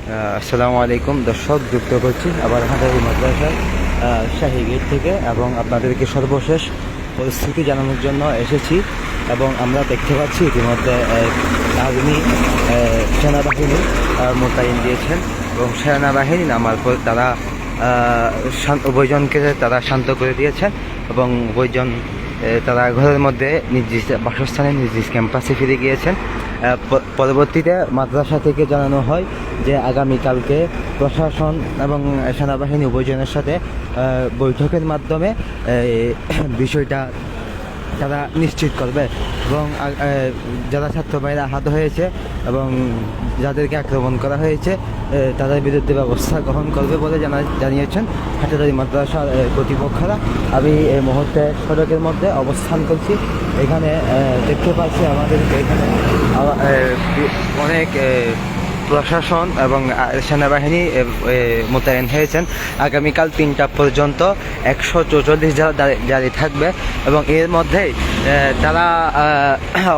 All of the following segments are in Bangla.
আসসালামু আলাইকুম দর্শক, যুক্ত করছি আবার হাজারি মাদ্রাসার শাহী গেট থেকে এবং আপনাদেরকে সর্বশেষ পরিস্থিতি জানানোর জন্য এসেছি। এবং আমরা দেখতে পাচ্ছি ইতিমধ্যে আর্মি সেনাবাহিনী মোতায়েন দিয়েছেন এবং সেনাবাহিনী নামার পর তারা উভয়জনকে তারা শান্ত করে দিয়েছেন এবং উভয়জন তারা ঘরের মধ্যে নিজ বাসস্থানে নিজ ক্যাম্পাসে ফিরে গিয়েছেন। পরবর্তীতে মাদ্রাসা থেকে জানানো হয় যে আগামীকালকে প্রশাসন এবং সেনাবাহিনী উভয়জনের সাথে বৈঠকের মাধ্যমে বিষয়টা তারা নিশ্চিত করবে এবং যারা ছাত্র ভাইরা আহত হয়েছে এবং যাদেরকে আক্রমণ করা হয়েছে তাদের বিরুদ্ধে ব্যবস্থা গ্রহণ করবে বলে জানিয়েছেন হাটাজারি মাদ্রাসার কর্তৃপক্ষরা। আমি এই মুহূর্তে সড়কের মধ্যে অবস্থান করছি। এখানে দেখতে পাচ্ছি আমাদের এখানে অনেক প্রশাসন এবং সেনাবাহিনী মোতায়েন হয়েছেন। আগামীকাল 3টা পর্যন্ত 144 জারি থাকবে এবং এর মধ্যেই তারা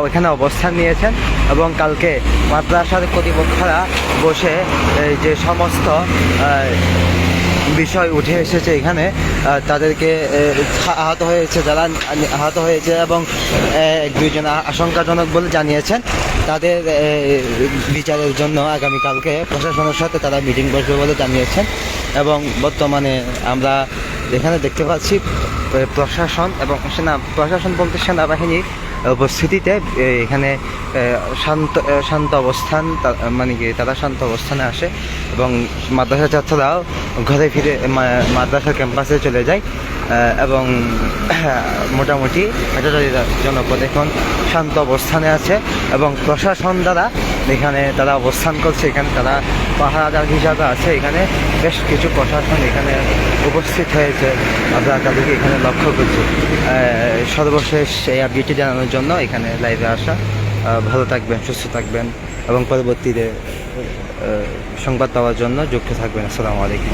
ওইখানে অবস্থান নিয়েছেন এবং কালকে মাদ্রাসার কর্তৃপক্ষরা বসে যে সমস্ত বিষয় উঠে এসেছে এখানে তাদেরকে আহত হয়েছে, যারা আহত হয়েছে এবং 1-2 জন আশঙ্কাজনক বলে জানিয়েছেন, তাদের বিচারের জন্য আগামীকালকে প্রশাসনের সাথে তারা মিটিং বসবে বলে জানিয়েছেন। এবং বর্তমানে আমরা এখানে দেখতে পাচ্ছি প্রশাসন বলতে সেনাবাহিনী উপস্থিতিতে এখানে শান্ত অবস্থান, মানে কি তারা শান্ত অবস্থানে আসে এবং মাদ্রাসার ছাত্ররাও ঘরে ফিরে মাদ্রাসার ক্যাম্পাসে চলে যায় এবং মোটামুটি হাটাজারি জনপদ এখন শান্ত অবস্থানে আছে এবং প্রশাসন দ্বারা এখানে তারা অবস্থান করছে। এখানে তারা পাহারাদার হিসাবে আছে। এখানে বেশ কিছু প্রশাসন এখানে উপস্থিত হয়েছে, আমরা তাদেরকে এখানে লক্ষ্য করছি। সর্বশেষ এই আপডেটটি জানানোর জন্য এখানে লাইভে আসা। ভালো থাকবেন, সুস্থ থাকবেন এবং পরবর্তীতে সংবাদ পাওয়ার জন্য যুক্ত থাকবেন। আসসালামু আলাইকুম।